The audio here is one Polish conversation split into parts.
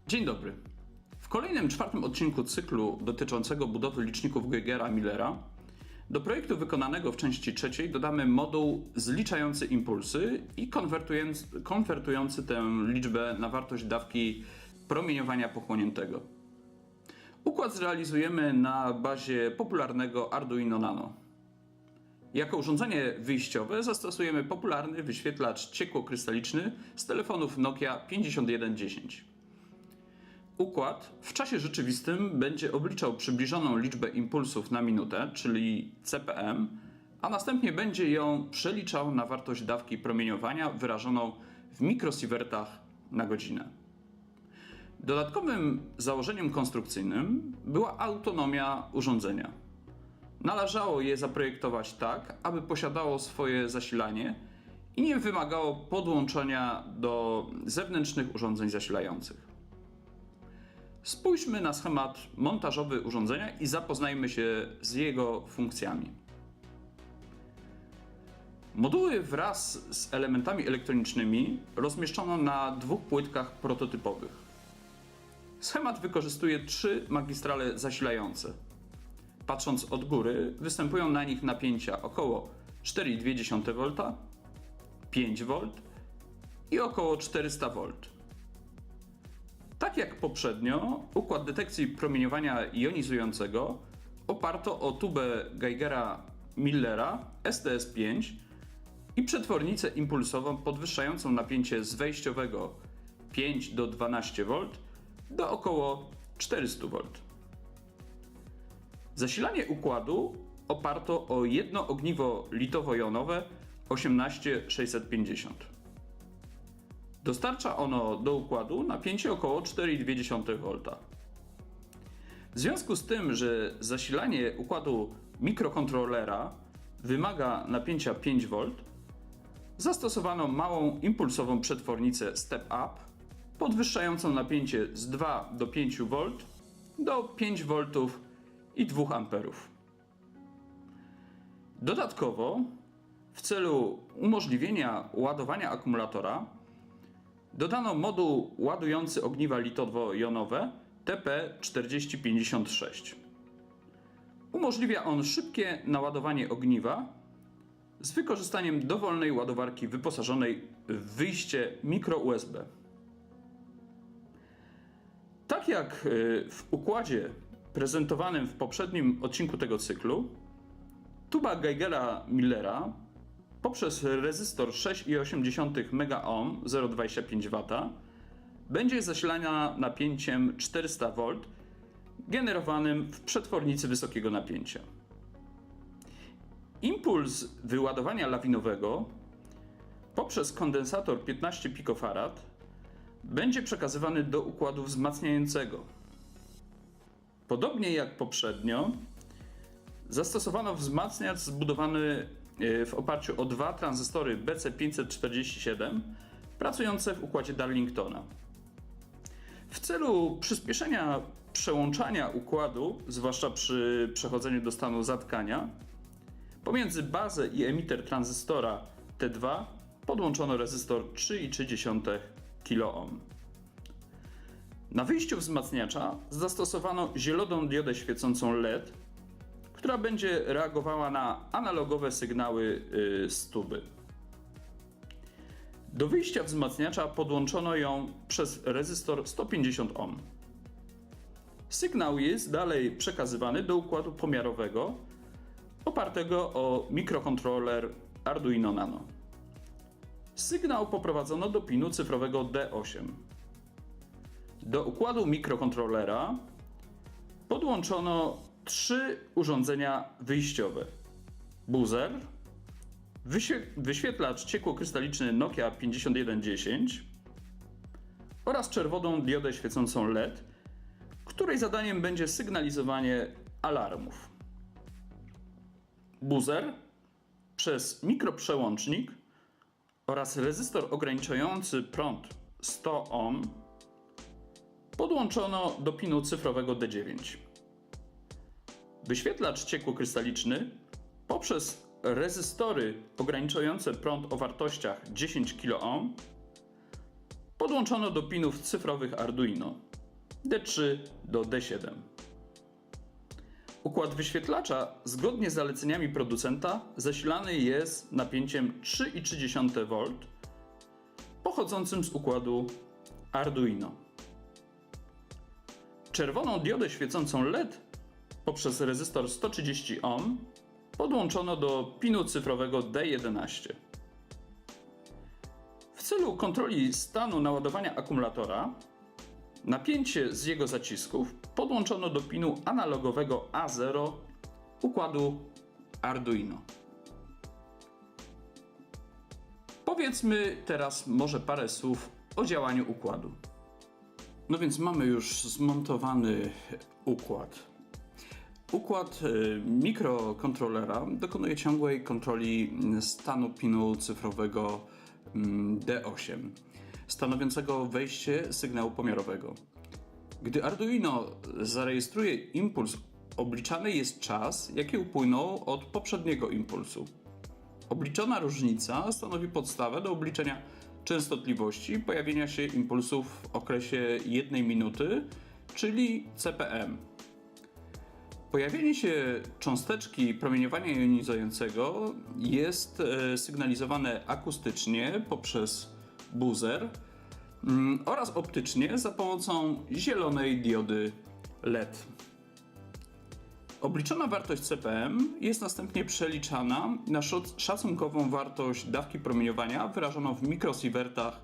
Dzień dobry. W kolejnym, czwartym odcinku cyklu dotyczącego budowy liczników Geigera-Millera do projektu wykonanego w części trzeciej dodamy moduł zliczający impulsy i konwertujący tę liczbę na wartość dawki promieniowania pochłoniętego. Układ zrealizujemy na bazie popularnego Arduino Nano. Jako urządzenie wyjściowe zastosujemy popularny wyświetlacz ciekłokrystaliczny z telefonów Nokia 5110. Układ w czasie rzeczywistym będzie obliczał przybliżoną liczbę impulsów na minutę, czyli CPM, a następnie będzie ją przeliczał na wartość dawki promieniowania wyrażoną w mikrosiewertach na godzinę. Dodatkowym założeniem konstrukcyjnym była autonomia urządzenia. Należało je zaprojektować tak, aby posiadało swoje zasilanie i nie wymagało podłączenia do zewnętrznych urządzeń zasilających. Spójrzmy na schemat montażowy urządzenia i zapoznajmy się z jego funkcjami. Moduły wraz z elementami elektronicznymi rozmieszczono na dwóch płytkach prototypowych. Schemat wykorzystuje 3 magistrale zasilające. Patrząc od góry, występują na nich napięcia około 4,2 V, 5 V i około 400 V. Tak jak poprzednio, układ detekcji promieniowania jonizującego oparto o tubę Geigera-Millera STS5 i przetwornicę impulsową podwyższającą napięcie z wejściowego 5 do 12 V do około 400 V. Zasilanie układu oparto o jedno ogniwo litowo-jonowe 18650. Dostarcza ono do układu napięcie około 4,2 V. W związku z tym, że zasilanie układu mikrokontrolera wymaga napięcia 5 V, zastosowano małą impulsową przetwornicę Step Up podwyższającą napięcie z 2 do 5 V do 5 V i 2 A. Dodatkowo, w celu umożliwienia ładowania akumulatora, dodano moduł ładujący ogniwa litowo-jonowe TP4056. Umożliwia on szybkie naładowanie ogniwa z wykorzystaniem dowolnej ładowarki wyposażonej w wyjście microUSB. Tak jak w układzie prezentowanym w poprzednim odcinku tego cyklu, tuba Geigera-Millera poprzez rezystor 6,8 MΩ 0,25 W będzie zasilana napięciem 400 V generowanym w przetwornicy wysokiego napięcia. Impuls wyładowania lawinowego poprzez kondensator 15 pF będzie przekazywany do układu wzmacniającego. Podobnie jak poprzednio, zastosowano wzmacniacz zbudowany w oparciu o 2 tranzystory BC547 pracujące w układzie Darlingtona. W celu przyspieszenia przełączania układu, zwłaszcza przy przechodzeniu do stanu zatkania, pomiędzy bazę i emiter tranzystora T2 podłączono rezystor 3,3 kΩ. Na wyjściu wzmacniacza zastosowano zieloną diodę świecącą LED, która będzie reagowała na analogowe sygnały z tuby. Do wyjścia wzmacniacza podłączono ją przez rezystor 150 ohm. Sygnał jest dalej przekazywany do układu pomiarowego opartego o mikrokontroler Arduino Nano. Sygnał poprowadzono do pinu cyfrowego D8. Do układu mikrokontrolera podłączono 3 urządzenia wyjściowe: buzzer, wyświetlacz ciekłokrystaliczny Nokia 5110 oraz czerwoną diodę świecącą LED, której zadaniem będzie sygnalizowanie alarmów. Buzzer przez mikroprzełącznik oraz rezystor ograniczający prąd 100 ohm podłączono do pinu cyfrowego D9. Wyświetlacz ciekłokrystaliczny poprzez rezystory ograniczające prąd o wartościach 10 kΩ podłączono do pinów cyfrowych Arduino. D3 do D7. Układ wyświetlacza zgodnie z zaleceniami producenta zasilany jest napięciem 3,3 V pochodzącym z układu Arduino. Czerwoną diodę świecącą LED poprzez rezystor 130 ohm podłączono do pinu cyfrowego D11. W celu kontroli stanu naładowania akumulatora napięcie z jego zacisków podłączono do pinu analogowego A0 układu Arduino. Powiedzmy teraz może parę słów o działaniu układu. No więc mamy już zmontowany układ. Układ mikrokontrolera dokonuje ciągłej kontroli stanu pinu cyfrowego D8, stanowiącego wejście sygnału pomiarowego. Gdy Arduino zarejestruje impuls, obliczany jest czas, jaki upłynął od poprzedniego impulsu. Obliczona różnica stanowi podstawę do obliczenia częstotliwości pojawienia się impulsów w okresie 1 minuty, czyli CPM. Pojawienie się cząsteczki promieniowania jonizującego jest sygnalizowane akustycznie poprzez buzzer oraz optycznie za pomocą zielonej diody LED. Obliczona wartość CPM jest następnie przeliczana na szacunkową wartość dawki promieniowania wyrażoną w mikrosiewertach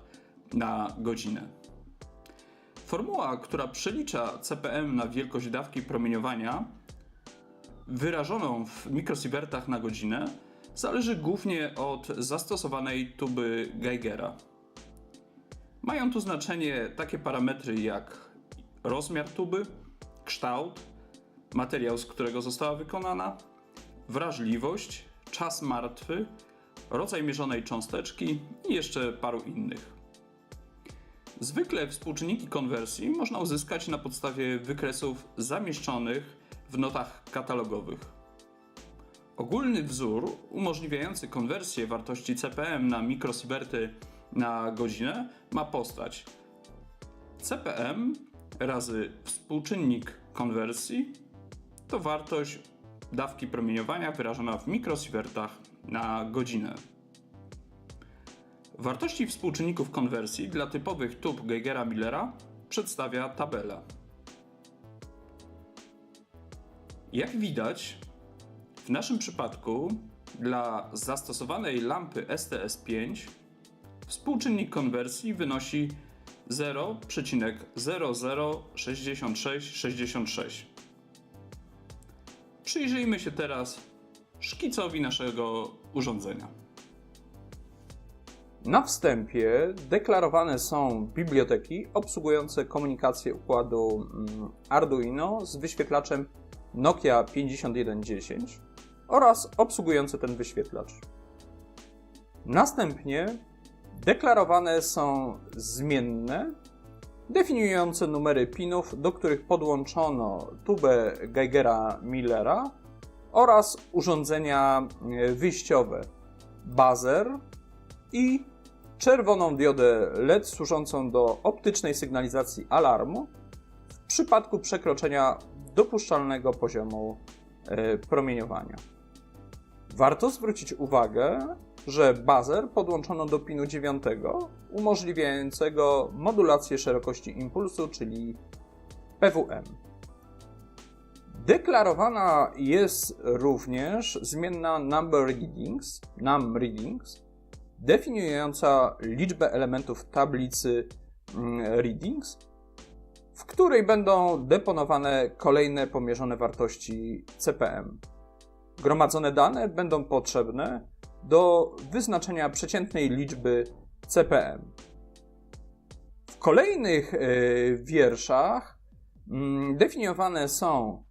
na godzinę. Formuła, która przelicza CPM na wielkość dawki promieniowania wyrażoną w mikrosiewertach na godzinę, zależy głównie od zastosowanej tuby Geigera. Mają tu znaczenie takie parametry jak rozmiar tuby, kształt, materiał, z którego została wykonana, wrażliwość, czas martwy, rodzaj mierzonej cząsteczki i jeszcze paru innych. Zwykle współczynniki konwersji można uzyskać na podstawie wykresów zamieszczonych w notach katalogowych. Ogólny wzór umożliwiający konwersję wartości CPM na mikrosiewerty na godzinę ma postać CPM razy współczynnik konwersji to wartość dawki promieniowania wyrażona w mikrosiewertach na godzinę. Wartości współczynników konwersji dla typowych tub Geigera-Millera przedstawia tabela. Jak widać, w naszym przypadku dla zastosowanej lampy STS5 współczynnik konwersji wynosi 0,006666. Przyjrzyjmy się teraz szkicowi naszego urządzenia. Na wstępie deklarowane są biblioteki obsługujące komunikację układu Arduino z wyświetlaczem Nokia 5110 oraz obsługujące ten wyświetlacz. Następnie deklarowane są zmienne definiujące numery pinów, do których podłączono tubę Geigera-Millera oraz urządzenia wyjściowe buzzer i czerwoną diodę LED służącą do optycznej sygnalizacji alarmu w przypadku przekroczenia dopuszczalnego poziomu promieniowania. Warto zwrócić uwagę, że buzzer podłączono do pinu 9, umożliwiającego modulację szerokości impulsu, czyli PWM. Deklarowana jest również zmienna number readings, definiująca liczbę elementów tablicy readings, w której będą deponowane kolejne pomierzone wartości CPM. Gromadzone dane będą potrzebne do wyznaczenia przeciętnej liczby CPM. W kolejnych wierszach definiowane są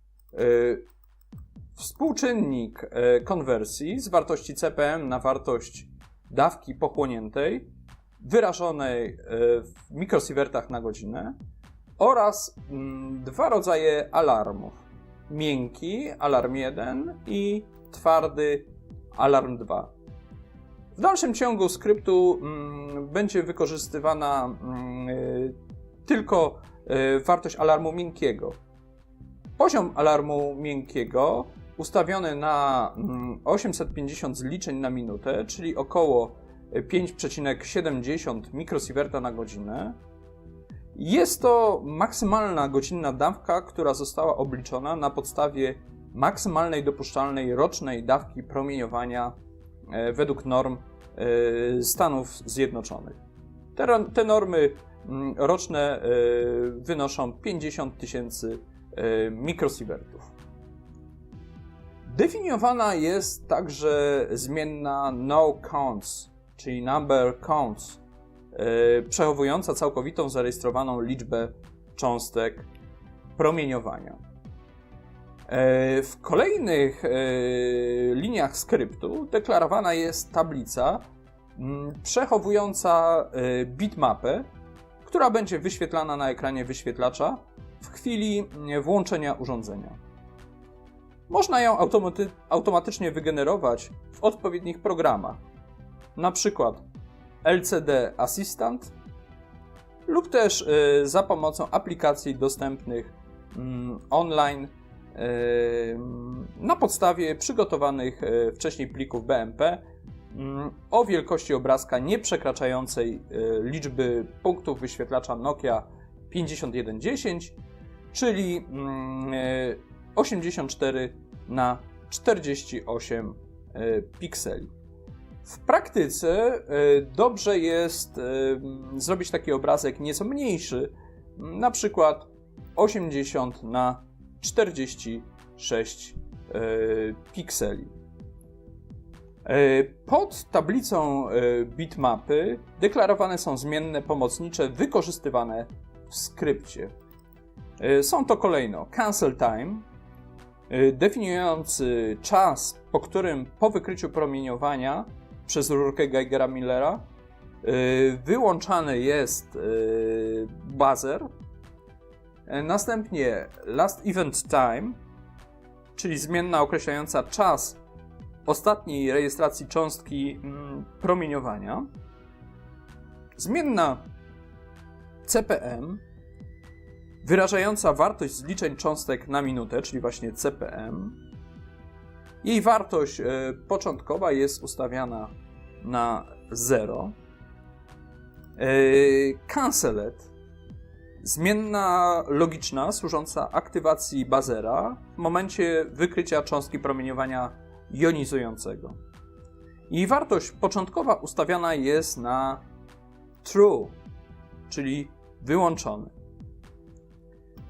współczynnik konwersji z wartości CPM na wartość dawki pochłoniętej wyrażonej w mikrosiewertach na godzinę oraz dwa rodzaje alarmów. Miękki, alarm 1 i twardy, alarm 2. W dalszym ciągu skryptu będzie wykorzystywana tylko wartość alarmu miękkiego. Poziom alarmu miękkiego ustawiony na 850 zliczeń na minutę, czyli około 5,70 mikrosieverta na godzinę. Jest to maksymalna godzinna dawka, która została obliczona na podstawie maksymalnej dopuszczalnej rocznej dawki promieniowania według norm Stanów Zjednoczonych. Te normy roczne wynoszą 50 000 mikrosievertów. Definiowana jest także zmienna no counts, czyli number counts, przechowująca całkowitą zarejestrowaną liczbę cząstek promieniowania. W kolejnych liniach skryptu deklarowana jest tablica przechowująca bitmapę, która będzie wyświetlana na ekranie wyświetlacza w chwili włączenia urządzenia. Można ją automatycznie wygenerować w odpowiednich programach, na przykład LCD Assistant lub też za pomocą aplikacji dostępnych online na podstawie przygotowanych wcześniej plików BMP o wielkości obrazka nie przekraczającej liczby punktów wyświetlacza Nokia 5110, czyli 84 na 48 pikseli. W praktyce dobrze jest zrobić taki obrazek nieco mniejszy, na przykład 80 na 46 pikseli. Pod tablicą bitmapy deklarowane są zmienne pomocnicze wykorzystywane w skrypcie. Są to kolejno cancel time, definiujący czas, po którym po wykryciu promieniowania przez rurkę Geigera-Millera wyłączany jest buzzer. Następnie last event time, czyli zmienna określająca czas ostatniej rejestracji cząstki promieniowania. Zmienna CPM, wyrażająca wartość zliczeń cząstek na minutę, czyli właśnie CPM. Jej wartość początkowa jest ustawiana na 0. Cancelet, zmienna logiczna służąca aktywacji buzzera w momencie wykrycia cząstki promieniowania jonizującego. Jej wartość początkowa ustawiana jest na true, czyli wyłączony.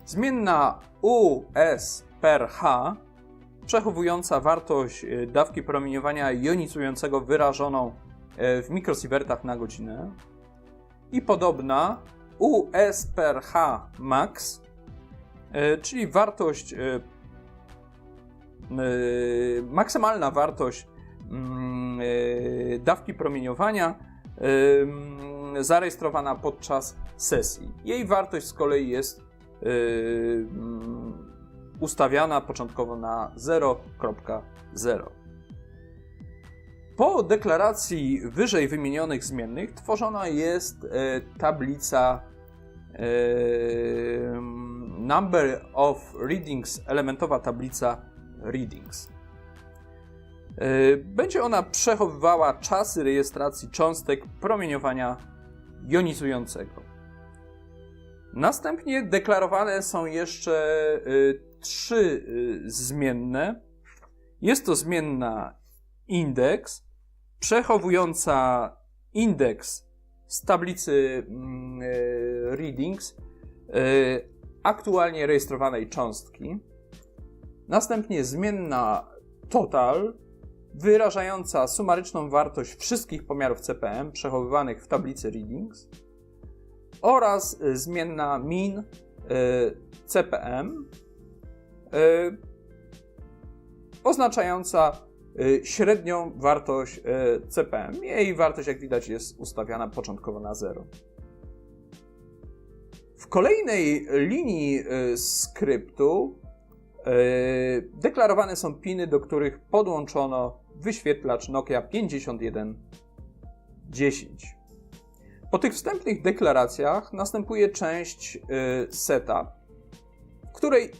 Zmienna US per H, przechowująca wartość dawki promieniowania jonizującego wyrażoną w mikrosievertach na godzinę. I podobna US per H max, czyli wartość, maksymalna wartość dawki promieniowania zarejestrowana podczas sesji. Jej wartość z kolei jest ustawiana początkowo na 0,0. Po deklaracji wyżej wymienionych zmiennych tworzona jest tablica Number of Readings, elementowa tablica Readings. Będzie ona przechowywała czasy rejestracji cząstek promieniowania jonizującego. Następnie deklarowane są jeszcze 3 zmienne. Jest to zmienna indeks, przechowująca indeks z tablicy readings aktualnie rejestrowanej cząstki. Następnie zmienna total, wyrażająca sumaryczną wartość wszystkich pomiarów CPM przechowywanych w tablicy readings. Oraz zmienna min CPM, oznaczająca średnią wartość CPM. Jej wartość, jak widać, jest ustawiana początkowo na 0. W kolejnej linii skryptu deklarowane są piny, do których podłączono wyświetlacz Nokia 5110. Po tych wstępnych deklaracjach następuje część setup, w której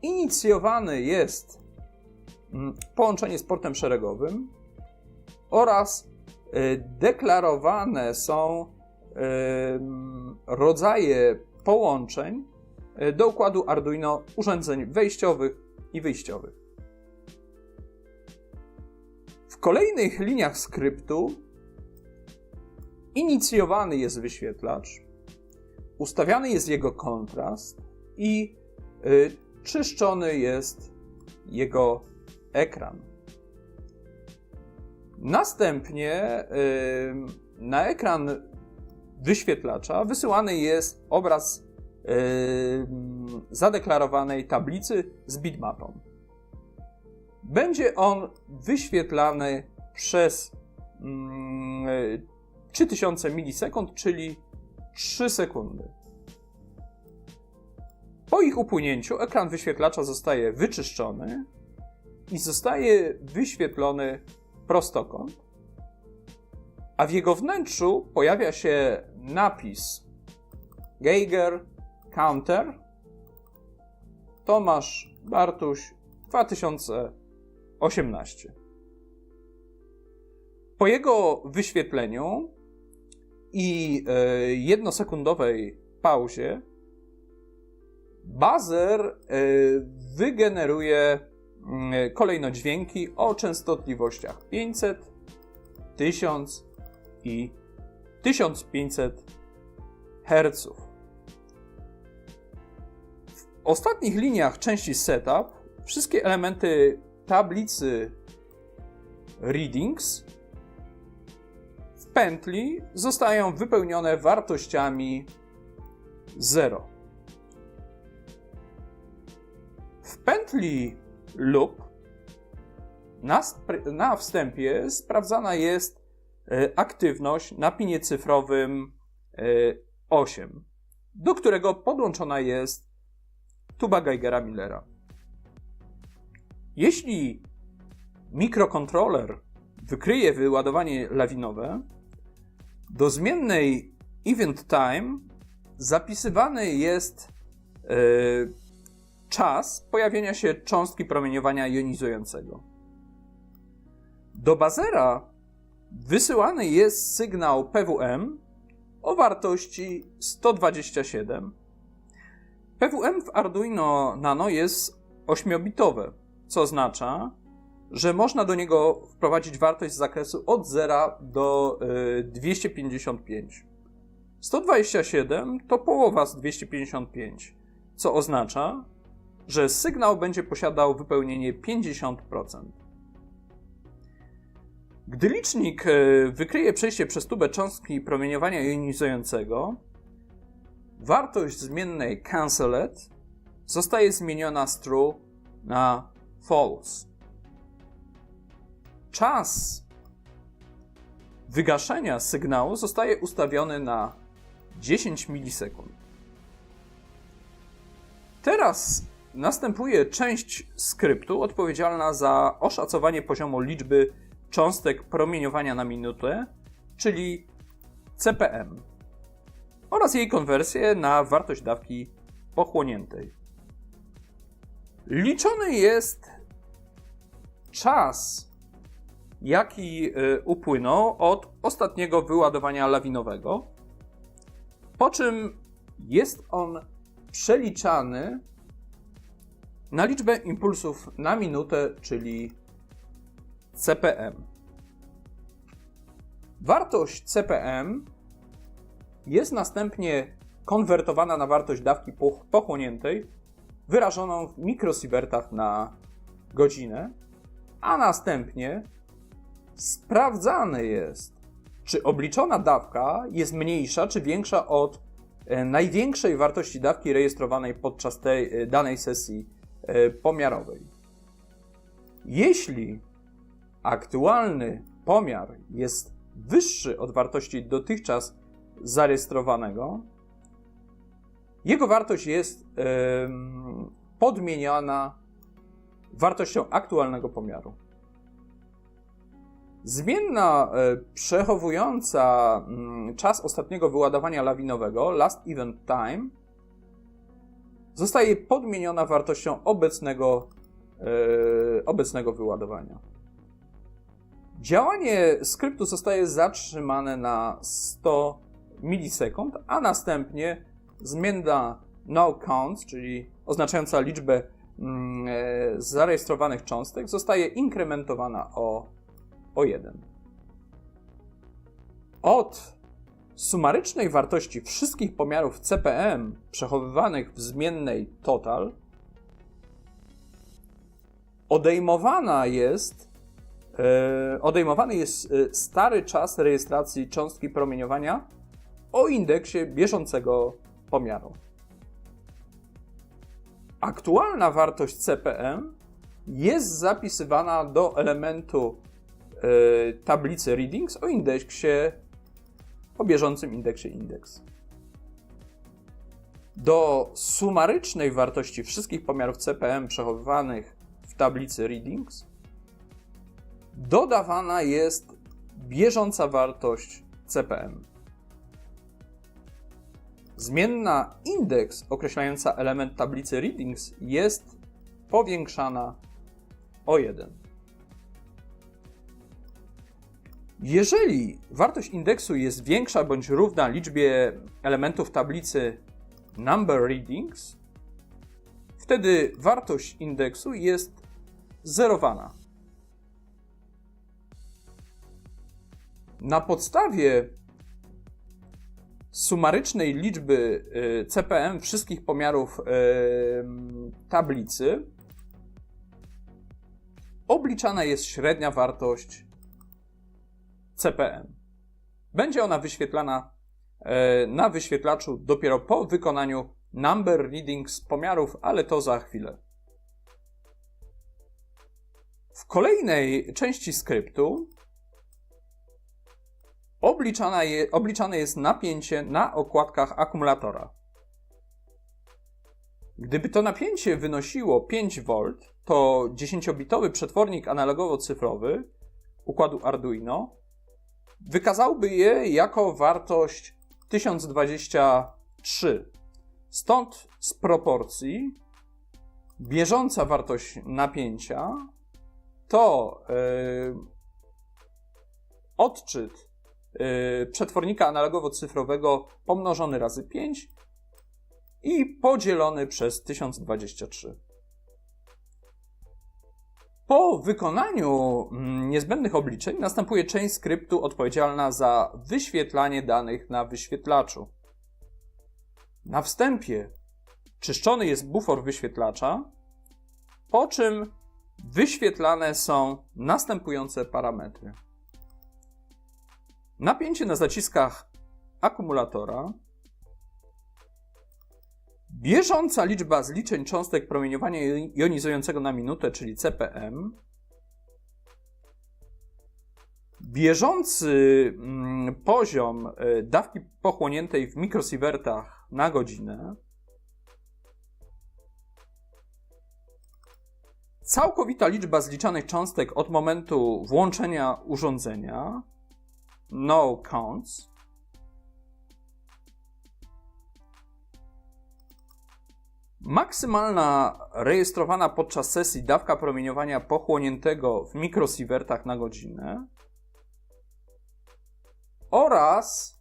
inicjowane jest połączenie z portem szeregowym oraz deklarowane są rodzaje połączeń do układu Arduino urządzeń wejściowych i wyjściowych. W kolejnych liniach skryptu inicjowany jest wyświetlacz, ustawiany jest jego kontrast i czyszczony jest jego ekran. Następnie na ekran wyświetlacza wysyłany jest obraz zadeklarowanej tablicy z bitmapą. Będzie on wyświetlany przez 3000 milisekund, czyli 3 sekundy. Po ich upłynięciu ekran wyświetlacza zostaje wyczyszczony i zostaje wyświetlony prostokąt, a w jego wnętrzu pojawia się napis Geiger Counter Tomasz Bartuś 2018. Po jego wyświetleniu i jednosekundowej pauzie buzzer wygeneruje kolejno dźwięki o częstotliwościach 500, 1000 i 1500 Hz. W ostatnich liniach części setup wszystkie elementy tablicy readings w pętli zostają wypełnione wartościami 0. W pętli loop na wstępie sprawdzana jest aktywność na pinie cyfrowym 8, do którego podłączona jest tuba Geigera-Millera. Jeśli mikrokontroler wykryje wyładowanie lawinowe, do zmiennej event time zapisywany jest czas pojawienia się cząstki promieniowania jonizującego. Do buzzera wysyłany jest sygnał PWM o wartości 127. PWM w Arduino Nano jest 8-bitowe, co oznacza, że można do niego wprowadzić wartość z zakresu od 0 do 255. 127 to połowa z 255, co oznacza, że sygnał będzie posiadał wypełnienie 50%. Gdy licznik wykryje przejście przez tubę cząstki promieniowania jonizującego, wartość zmiennej canceled zostaje zmieniona z true na false. Czas wygaszenia sygnału zostaje ustawiony na 10 milisekund. Teraz następuje część skryptu odpowiedzialna za oszacowanie poziomu liczby cząstek promieniowania na minutę, czyli CPM, oraz jej konwersję na wartość dawki pochłoniętej. Liczony jest czas, jaki upłynął od ostatniego wyładowania lawinowego, po czym jest on przeliczany na liczbę impulsów na minutę, czyli CPM. Wartość CPM jest następnie konwertowana na wartość dawki pochłoniętej, wyrażoną w mikrosievertach na godzinę, a następnie sprawdzane jest, czy obliczona dawka jest mniejsza czy większa od największej wartości dawki rejestrowanej podczas tej danej sesji pomiarowej. Jeśli aktualny pomiar jest wyższy od wartości dotychczas zarejestrowanego, jego wartość jest podmieniana wartością aktualnego pomiaru. Zmienna przechowująca czas ostatniego wyładowania lawinowego, last event time, zostaje podmieniona wartością obecnego wyładowania. Działanie skryptu zostaje zatrzymane na 100 milisekund, a następnie zmienna noCount, czyli oznaczająca liczbę zarejestrowanych cząstek, zostaje inkrementowana o 1. Od sumarycznej wartości wszystkich pomiarów CPM przechowywanych w zmiennej total odejmowany jest stary czas rejestracji cząstki promieniowania o indeksie bieżącego pomiaru. Aktualna wartość CPM jest zapisywana do elementu tablicy readings o bieżącym indeksie index. Do sumarycznej wartości wszystkich pomiarów CPM przechowywanych w tablicy readings dodawana jest bieżąca wartość CPM. Zmienna indeks określająca element tablicy readings jest powiększana o 1. Jeżeli wartość indeksu jest większa bądź równa liczbie elementów tablicy number readings, wtedy wartość indeksu jest zerowana. Na podstawie sumarycznej liczby CPM wszystkich pomiarów tablicy obliczana jest średnia wartość CPM. Będzie ona wyświetlana na wyświetlaczu dopiero po wykonaniu number readings pomiarów, ale to za chwilę. W kolejnej części skryptu obliczane jest napięcie na okładkach akumulatora. Gdyby to napięcie wynosiło 5 V, to 10-bitowy przetwornik analogowo-cyfrowy układu Arduino wykazałby je jako wartość 1023. Stąd z proporcji bieżąca wartość napięcia to odczyt przetwornika analogowo-cyfrowego pomnożony razy 5 i podzielony przez 1023. Po wykonaniu niezbędnych obliczeń następuje część skryptu odpowiedzialna za wyświetlanie danych na wyświetlaczu. Na wstępie czyszczony jest bufor wyświetlacza, po czym wyświetlane są następujące parametry. Napięcie na zaciskach akumulatora, bieżąca liczba zliczeń cząstek promieniowania jonizującego na minutę, czyli CPM, bieżący poziom dawki pochłoniętej w mikrosiewertach na godzinę, całkowita liczba zliczanych cząstek od momentu włączenia urządzenia, no counts, maksymalna rejestrowana podczas sesji dawka promieniowania pochłoniętego w mikrosiewertach na godzinę oraz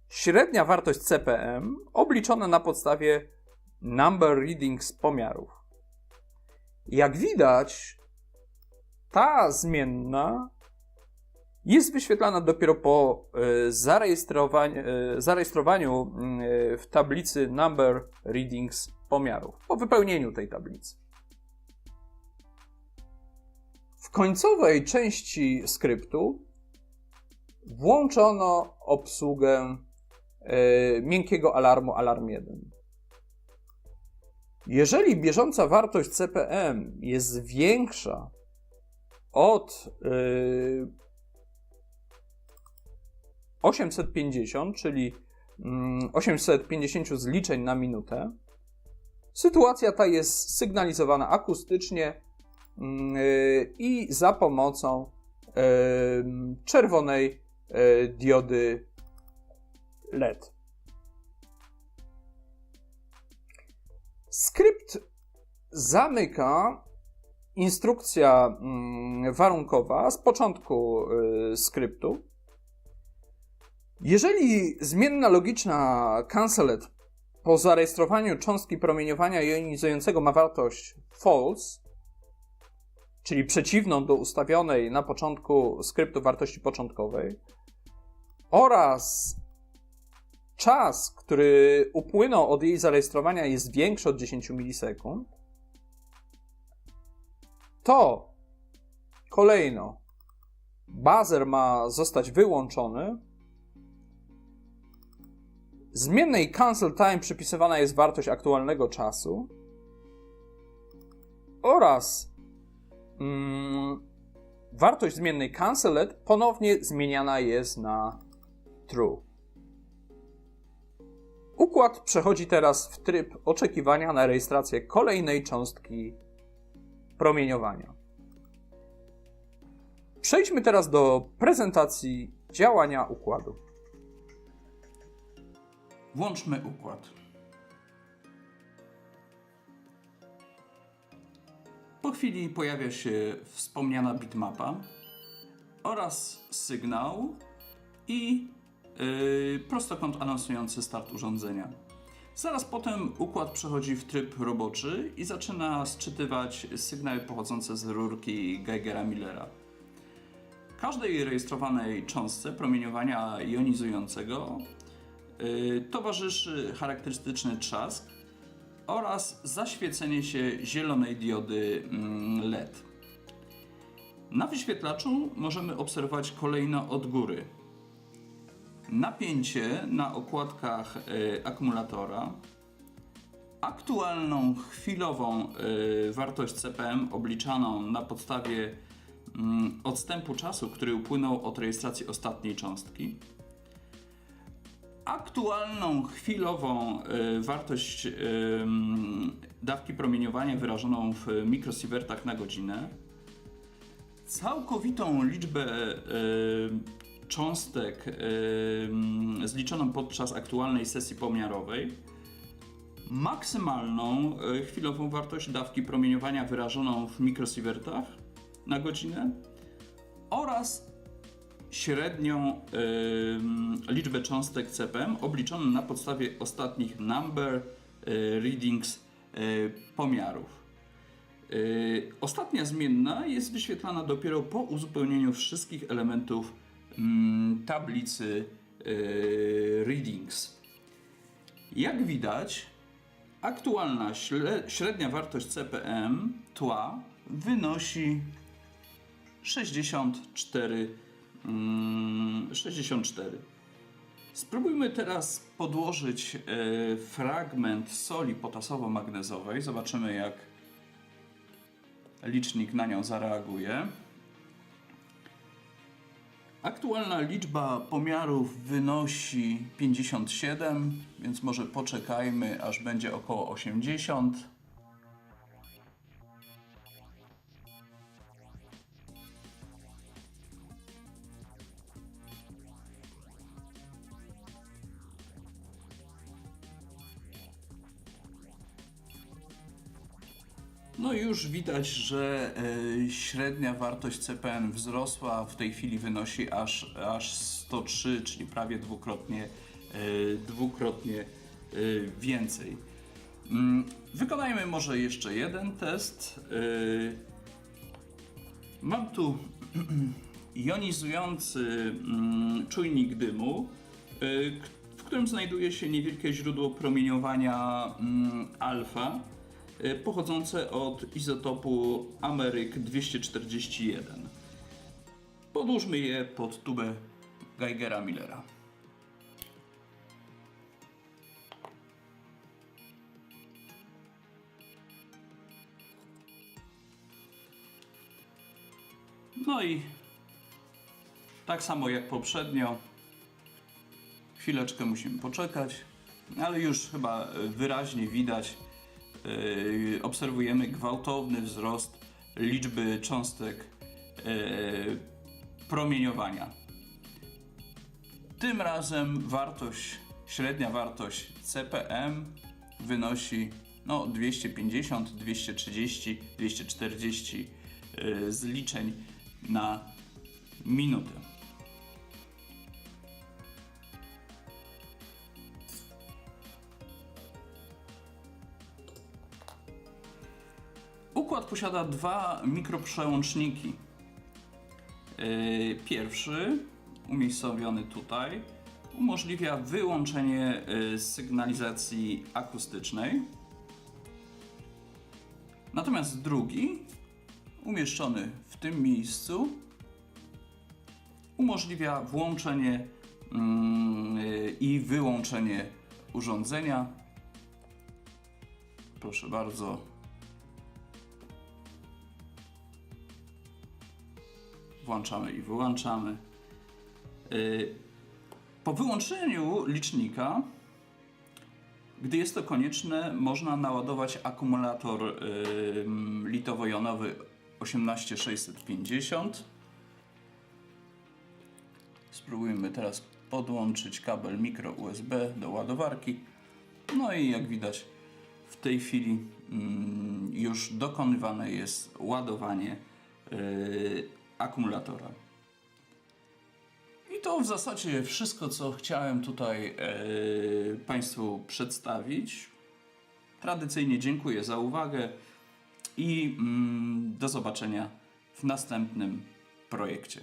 średnia wartość CPM obliczona na podstawie number readings pomiarów. Jak widać, ta zmienna jest wyświetlana dopiero po zarejestrowaniu w tablicy number readings pomiarów, po wypełnieniu tej tablicy. W końcowej części skryptu włączono obsługę miękkiego alarmu Alarm 1. Jeżeli bieżąca wartość CPM jest większa od 850, czyli 850 zliczeń na minutę, sytuacja ta jest sygnalizowana akustycznie i za pomocą czerwonej diody LED. Skrypt zamyka instrukcja warunkowa z początku skryptu. Jeżeli zmienna logiczna cancelet po zarejestrowaniu cząstki promieniowania jonizującego ma wartość false, czyli przeciwną do ustawionej na początku skryptu wartości początkowej, oraz czas, który upłynął od jej zarejestrowania, jest większy od 10 milisekund, to kolejno buzzer ma zostać wyłączony. Zmiennej cancel time przypisywana jest wartość aktualnego czasu oraz wartość zmiennej canceled ponownie zmieniana jest na true. Układ przechodzi teraz w tryb oczekiwania na rejestrację kolejnej cząstki promieniowania. Przejdźmy teraz do prezentacji działania układu. Włączmy układ. Po chwili pojawia się wspomniana bitmapa oraz sygnał i prostokąt anonsujący start urządzenia. Zaraz potem układ przechodzi w tryb roboczy i zaczyna sczytywać sygnały pochodzące z rurki Geigera-Millera. Każdej rejestrowanej cząstce promieniowania jonizującego towarzyszy charakterystyczny trzask oraz zaświecenie się zielonej diody LED. Na wyświetlaczu możemy obserwować kolejno od góry napięcie na okładkach akumulatora, aktualną chwilową wartość CPM obliczaną na podstawie odstępu czasu, który upłynął od rejestracji ostatniej cząstki, aktualną chwilową wartość dawki promieniowania wyrażoną w mikrosiewertach na godzinę, całkowitą liczbę cząstek zliczoną podczas aktualnej sesji pomiarowej, maksymalną chwilową wartość dawki promieniowania wyrażoną w mikrosiewertach na godzinę oraz średnią liczbę cząstek CPM obliczoną na podstawie ostatnich number readings pomiarów. Ostatnia zmienna jest wyświetlana dopiero po uzupełnieniu wszystkich elementów tablicy readings. Jak widać, aktualna średnia wartość CPM tła wynosi 64. Spróbujmy teraz podłożyć fragment soli potasowo-magnezowej. Zobaczymy, jak licznik na nią zareaguje. Aktualna liczba pomiarów wynosi 57, więc może poczekajmy, aż będzie około 80. No i już widać, że średnia wartość CPM wzrosła, w tej chwili wynosi aż 103, czyli prawie dwukrotnie więcej. Wykonajmy może jeszcze jeden test. Mam tu jonizujący czujnik dymu, w którym znajduje się niewielkie źródło promieniowania alfa, pochodzące od izotopu Amerik 241. Podłóżmy je pod tubę Geigera-Millera. No i tak samo jak poprzednio, chwileczkę musimy poczekać, ale już chyba wyraźnie widać, obserwujemy gwałtowny wzrost liczby cząstek promieniowania. Tym razem średnia wartość CPM wynosi 250, 230, 240 zliczeń na minutę. Układ posiada dwa mikroprzełączniki. Pierwszy, umiejscowiony tutaj, umożliwia wyłączenie sygnalizacji akustycznej. Natomiast drugi, umieszczony w tym miejscu, umożliwia włączenie i wyłączenie urządzenia. Proszę bardzo. Włączamy i wyłączamy. Po wyłączeniu licznika, gdy jest to konieczne, można naładować akumulator litowo-jonowy 18650. Spróbujmy teraz podłączyć kabel mikro USB do ładowarki. No i jak widać, w tej chwili już dokonywane jest ładowanie akumulatora. I to w zasadzie wszystko, co chciałem tutaj Państwu przedstawić. Tradycyjnie dziękuję za uwagę i do zobaczenia w następnym projekcie.